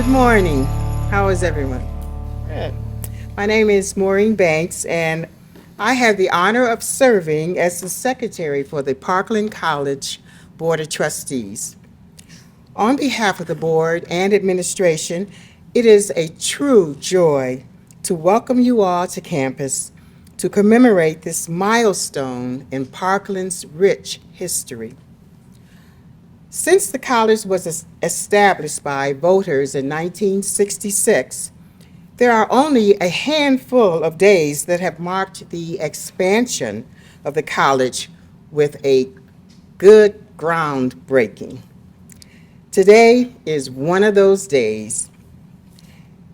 Good morning. How is everyone? Good. My name is Maureen Banks, and I have the honor of serving as the secretary for the Parkland College Board of Trustees. On behalf of the board and administration, it is a true joy to welcome you all to campus to commemorate this milestone in Parkland's rich history. Since the college was established by voters in 1966, there are only a handful of days that have marked the expansion of the college with a good groundbreaking. Today is one of those days.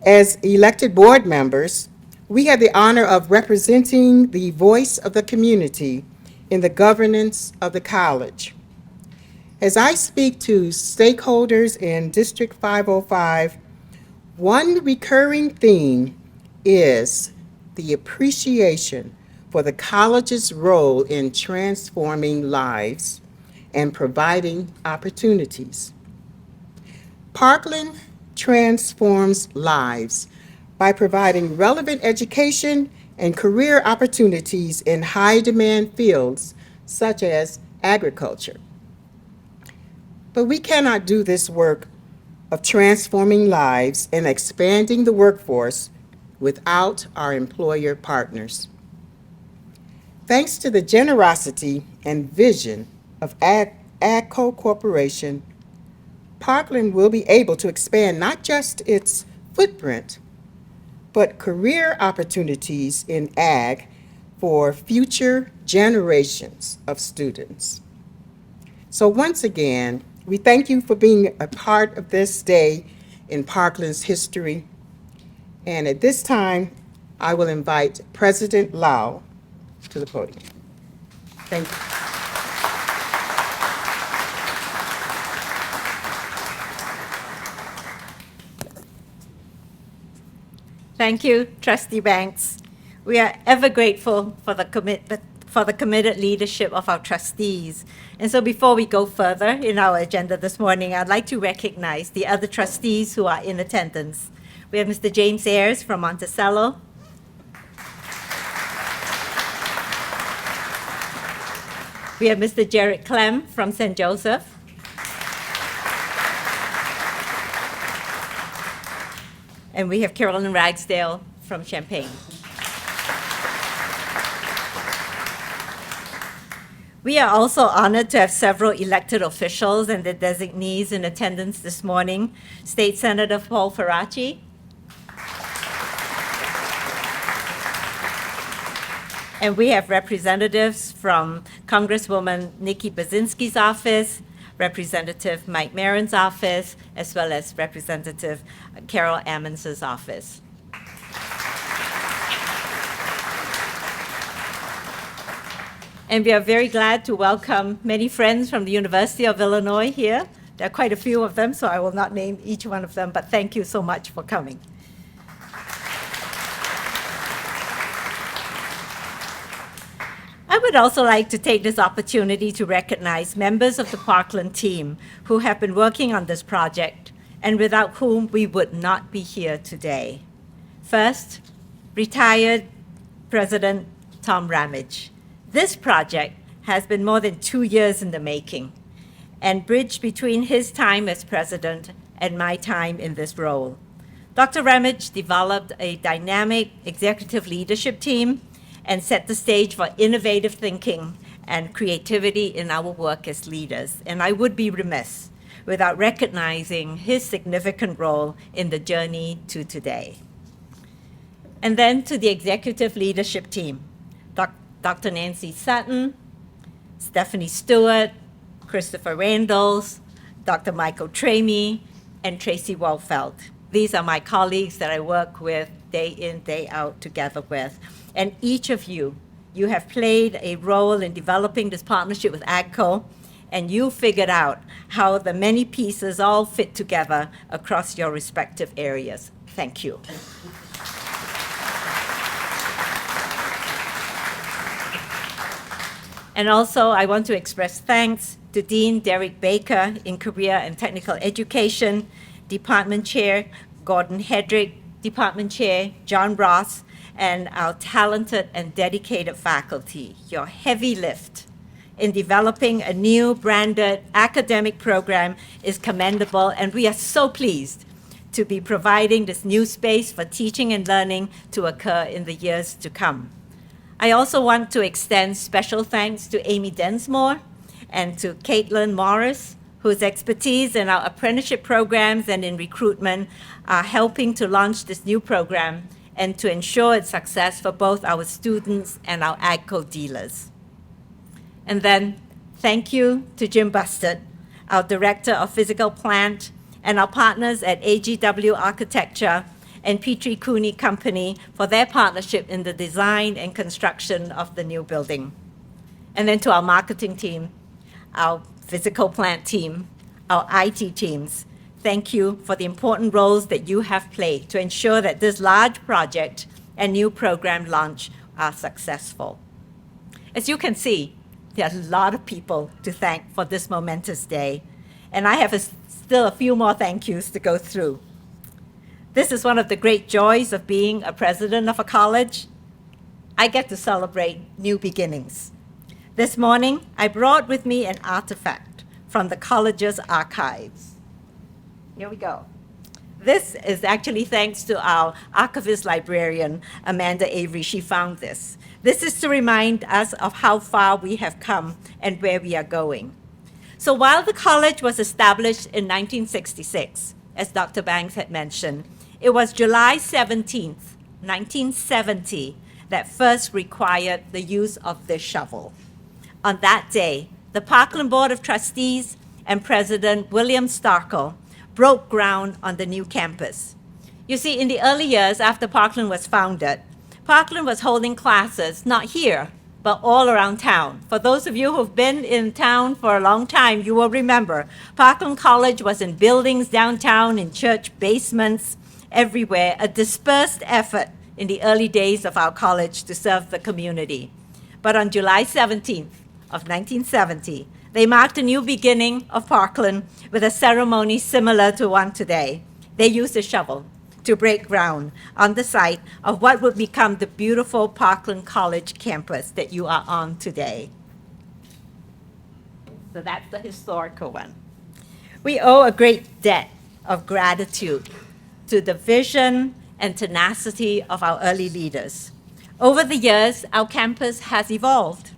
As elected board members, we have the honor of representing the voice of the community in the governance of the college. As I speak to stakeholders in District 505, one recurring theme is the appreciation for the college's role in transforming lives and providing opportunities. Parkland transforms lives by providing relevant education and career opportunities in high-demand fields such as agriculture. But we cannot do this work of transforming lives and expanding the workforce without our employer partners. Thanks to the generosity and vision of AGCO Corporation, Parkland will be able to expand not just its footprint, but career opportunities in ag for future generations of students. So once again, we thank you for being a part of this day in Parkland's history. And at this time, I will invite President Lau to the podium. Thank you. Thank you, Trustee Banks. We are ever grateful for the committed leadership of our trustees. And so before we go further in our agenda this morning, I'd like to recognize the other trustees who are in attendance. We have Mr. James Ayers from Monticello. We have Mr. Jared Clem from St. Joseph. And we have Carolyn Ragsdale from Champaign. We are also honored to have several elected officials and their designees in attendance this morning. State Senator Paul Faraci. And we have representatives from Congresswoman Nikki Baczynski's office, Representative Mike Marin's office, as well as Representative Carol Ammons's office. And we are very glad to welcome many friends from the University of Illinois here. There are quite a few of them, so I will not name each one of them, but thank you so much for coming. I would also like to take this opportunity to recognize members of the Parkland team who have been working on this project and without whom we would not be here today. First, retired President Tom Ramage. This project has been more than 2 years in the making and bridged between his time as president and my time in this role. Dr. Ramage developed a dynamic executive leadership team and set the stage for innovative thinking and creativity in our work as leaders. And I would be remiss without recognizing his significant role in the journey to today. And then to the executive leadership team, Dr. Nancy Sutton, Stephanie Stewart, Christopher Randalls, Dr. Michael Tramey, and Tracy Walfeld. These are my colleagues that I work with day in, day out together with. And each of you have played a role in developing this partnership with AGCO, and you figured out how the many pieces all fit together across your respective areas. Thank you. And also, I want to express thanks to Dean Derek Baker in Career and Technical Education, Department Chair Gordon Hedrick, Department Chair John Ross, and our talented and dedicated faculty. Your heavy lift in developing a new branded academic program is commendable, and we are so pleased to be providing this new space for teaching and learning to occur in the years to come. I also want to extend special thanks to Amy Densmore and to Caitlin Morris, whose expertise in our apprenticeship programs and in recruitment are helping to launch this new program and to ensure its success for both our students and our AGCO dealers. And then, thank you to Jim Bustard, our Director of Physical Plant, and our partners at AGW Architecture and Petrie Cooney Company for their partnership in the design and construction of the new building. And then to our marketing team, our physical plant team, our IT teams, thank you for the important roles that you have played to ensure that this large project and new program launch are successful. As you can see, there are a lot of people to thank for this momentous day, and I have still a few more thank yous to go through. This is one of the great joys of being a president of a college. I get to celebrate new beginnings. This morning, I brought with me an artifact from the college's archives. Here we go. This is actually thanks to our archivist librarian, Amanda Avery. She found this. This is to remind us of how far we have come and where we are going. So while the college was established in 1966, as Dr. Banks had mentioned, it was July 17th, 1970, that first required the use of this shovel. On that day, the Parkland Board of Trustees and President William Starkle broke ground on the new campus. You see, in the early years after Parkland was founded, Parkland was holding classes not here, but all around town. For those of you who've been in town for a long time, you will remember Parkland College was in buildings downtown, in church basements, everywhere, a dispersed effort in the early days of our college to serve the community. But on July 17th of 1970, they marked a new beginning of Parkland with a ceremony similar to one today. They used a shovel to break ground on the site of what would become the beautiful Parkland College campus that you are on today. So that's the historical one. We owe a great debt of gratitude to the vision and tenacity of our early leaders. Over the years, our campus has evolved,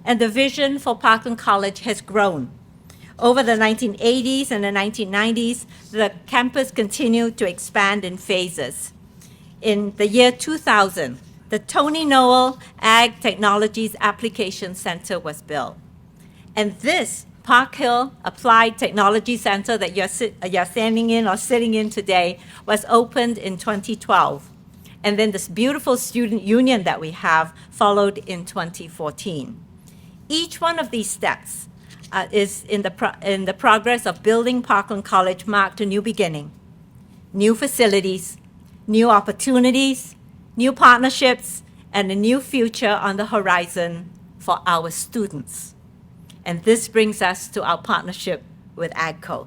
and the vision for Parkland College has grown. Over the 1980s and the 1990s, the campus continued to expand in phases. In the year 2000, the Tony Noel Ag Technologies Application Center was built. And this Parkhill Applied Technology Center that you're standing in or sitting in today was opened in 2012. And then this beautiful student union that we have followed in 2014. Each one of these steps is in the progress of building Parkland College marked a new beginning, new facilities, new opportunities, new partnerships, and a new future on the horizon for our students. And this brings us to our partnership with AGCO.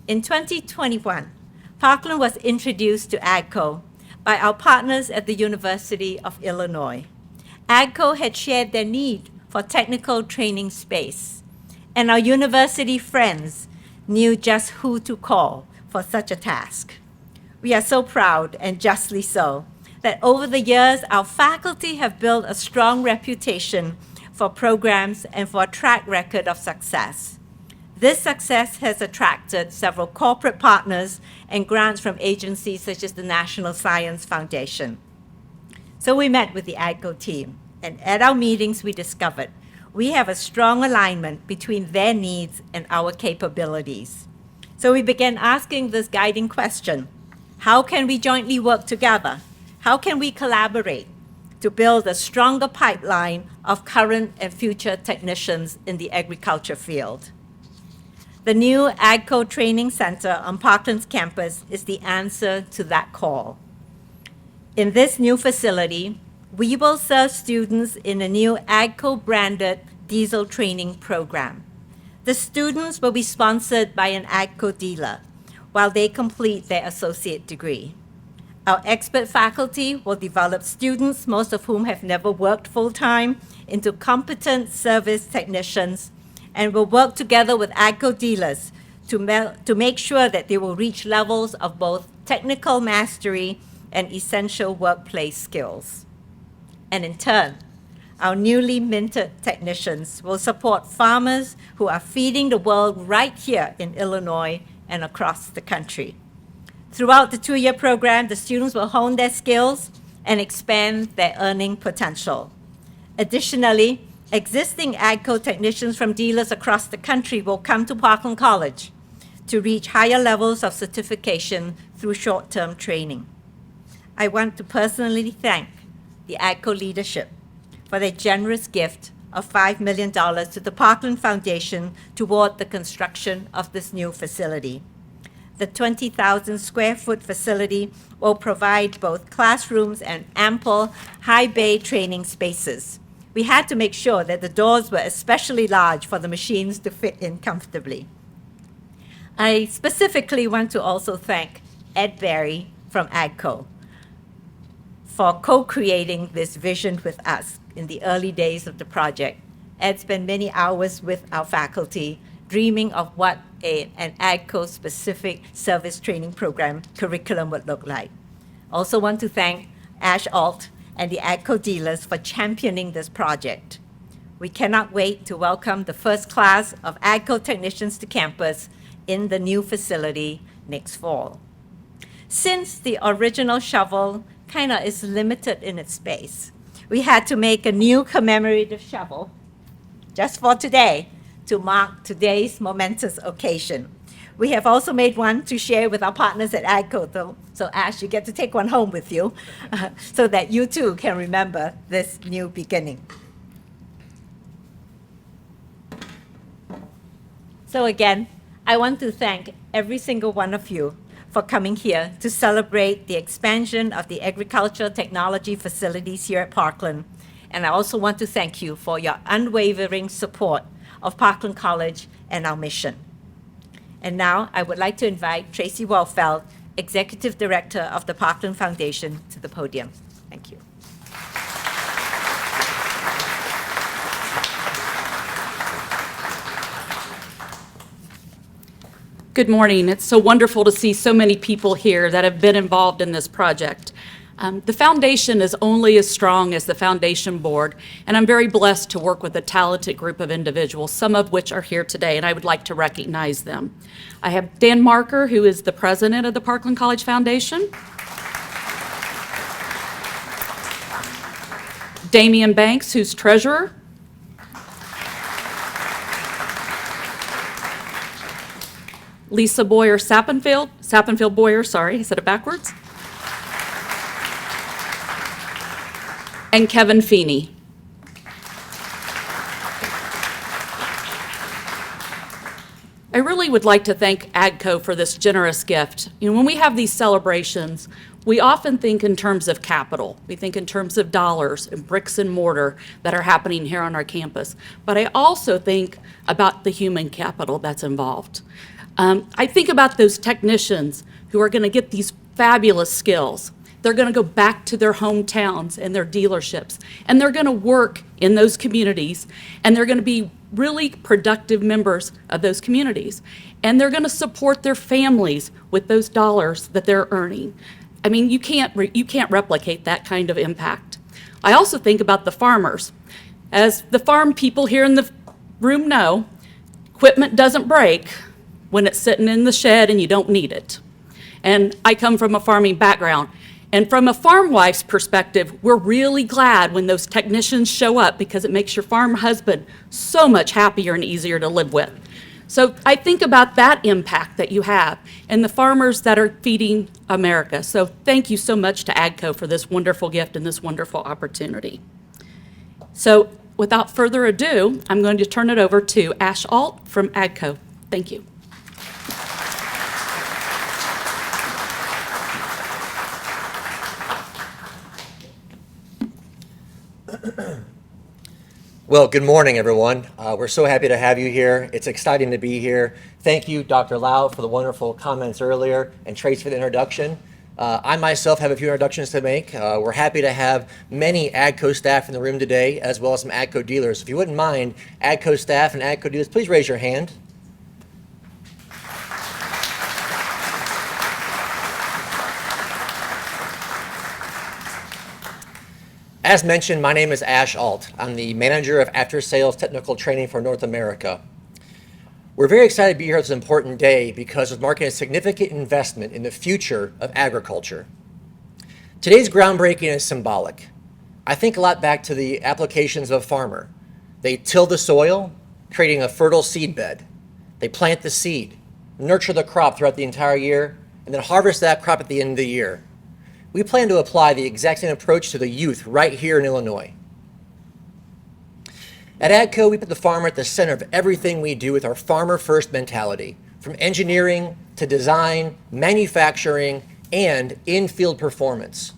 In 2021, Parkland was introduced to AGCO by our partners at the University of Illinois. AGCO had shared their need for technical training space, and our university friends knew just who to call for such a task. We are so proud, and justly so, that over the years, our faculty have built a strong reputation for programs and for a track record of success. This success has attracted several corporate partners and grants from agencies such as the National Science Foundation. So we met with the AGCO team, and at our meetings we discovered we have a strong alignment between their needs and our capabilities. So we began asking this guiding question: how can we jointly work together? How can we collaborate to build a stronger pipeline of current and future technicians in the agriculture field? The new AGCO Training Center on Parkland's campus is the answer to that call. In this new facility, we will serve students in a new AGCO-branded diesel training program. The students will be sponsored by an AGCO dealer, while they complete their associate degree. Our expert faculty will develop students, most of whom have never worked full-time, into competent service technicians, and will work together with AGCO dealers to make sure that they will reach levels of both technical mastery and essential workplace skills. And in turn, our newly minted technicians will support farmers who are feeding the world right here in Illinois and across the country. Throughout the two-year program, the students will hone their skills and expand their earning potential. Additionally, existing AGCO technicians from dealers across the country will come to Parkland College to reach higher levels of certification through short-term training. I want to personally thank the AGCO leadership for their generous gift of $5 million to the Parkland Foundation toward the construction of this new facility. The 20,000 square foot facility will provide both classrooms and ample high bay training spaces. We had to make sure that the doors were especially large for the machines to fit in comfortably. I specifically want to also thank Ed Berry from AGCO for co-creating this vision with us in the early days of the project. Ed spent many hours with our faculty dreaming of what an AGCO-specific service training program curriculum would look like. Also want to thank Ash Alt and the AGCO dealers for championing this project. We cannot wait to welcome the first class of AGCO technicians to campus in the new facility next fall. Since the original shovel kind of is limited in its space, we had to make a new commemorative shovel just for today to mark today's momentous occasion. We have also made one to share with our partners at AGCO, though. So Ash, you get to take one home with you so that you too can remember this new beginning. So again, I want to thank every single one of you for coming here to celebrate the expansion of the agricultural technology facilities here at Parkland. And I also want to thank you for your unwavering support of Parkland College and our mission. And now I would like to invite Tracy Wolfeld, Executive Director of the Parkland Foundation, to the podium. Thank you. Good morning. It's so wonderful to see so many people here that have been involved in this project. The foundation is only as strong as the foundation board, and I'm very blessed to work with a talented group of individuals, some of which are here today, and I would like to recognize them. I have Dan Marker, who is the president of the Parkland College Foundation. Damian Banks, who's treasurer. Lisa Boyer Sappenfield Boyer, sorry, I said it backwards. And Kevin Feeney. I really would like to thank AGCO for this generous gift. You know, when we have these celebrations, we often think in terms of capital. We think in terms of dollars and bricks and mortar that are happening here on our campus. But I also think about the human capital that's involved. I think about those technicians who are going to get these fabulous skills. They're going to go back to their hometowns and their dealerships, and they're going to work in those communities, and they're going to be really productive members of those communities. And they're going to support their families with those dollars that they're earning. I mean, you can't replicate that kind of impact. I also think about the farmers. As the farm people here in the room know, equipment doesn't break when it's sitting in the shed and you don't need it. And I come from a farming background. And from a farm wife's perspective, we're really glad when those technicians show up because it makes your farm husband so much happier and easier to live with. So I think about that impact that you have and the farmers that are feeding America. So thank you so much to AGCO for this wonderful gift and this wonderful opportunity. So without further ado, I'm going to turn it over to Ash Alt from AGCO. Thank you. Well, good morning, everyone. We're so happy to have you here. It's exciting to be here. Thank you, Dr. Lau, for the wonderful comments earlier, and Trace for the introduction. I myself have a few introductions to make. We're happy to have many AGCO staff in the room today, as well as some AGCO dealers. If you wouldn't mind, AGCO staff and AGCO dealers, please raise your hand. As mentioned, my name is Ash Alt. I'm the manager of after-sales technical training for North America. We're very excited to be here on this important day because it's marking a significant investment in the future of agriculture. Today's groundbreaking is symbolic. I think a lot back to the applications of a farmer. They till the soil, creating a fertile seed bed. They plant the seed, nurture the crop throughout the entire year, and then harvest that crop at the end of the year. We plan to apply the exact same approach to the youth right here in Illinois. At AGCO, we put the farmer at the center of everything we do with our farmer-first mentality, from engineering to design, manufacturing, and in-field performance.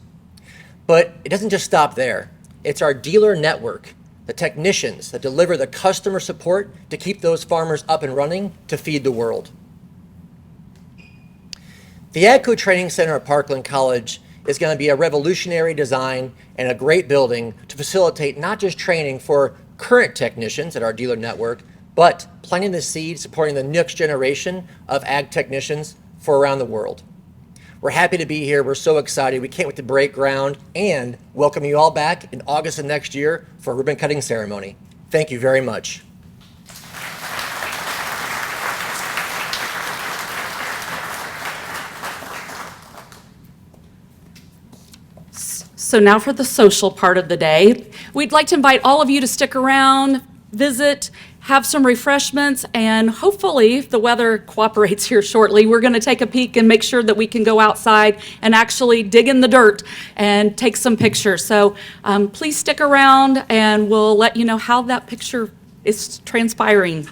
But it doesn't just stop there. It's our dealer network, the technicians that deliver the customer support to keep those farmers up and running to feed the world. The AGCO Training Center at Parkland College is going to be a revolutionary design and a great building to facilitate not just training for current technicians at our dealer network, but planting the seed, supporting the next generation of ag technicians for around the world. We're happy to be here. We're so excited. We can't wait to break ground and welcome you all back in August of next year for a ribbon cutting ceremony. Thank you very much. So now for the social part of the day. We'd like to invite all of you to stick around, visit, have some refreshments, and hopefully, if the weather cooperates here shortly, we're going to take a peek and make sure that we can go outside and actually dig in the dirt and take some pictures. So please stick around and we'll let you know how that picture is transpiring.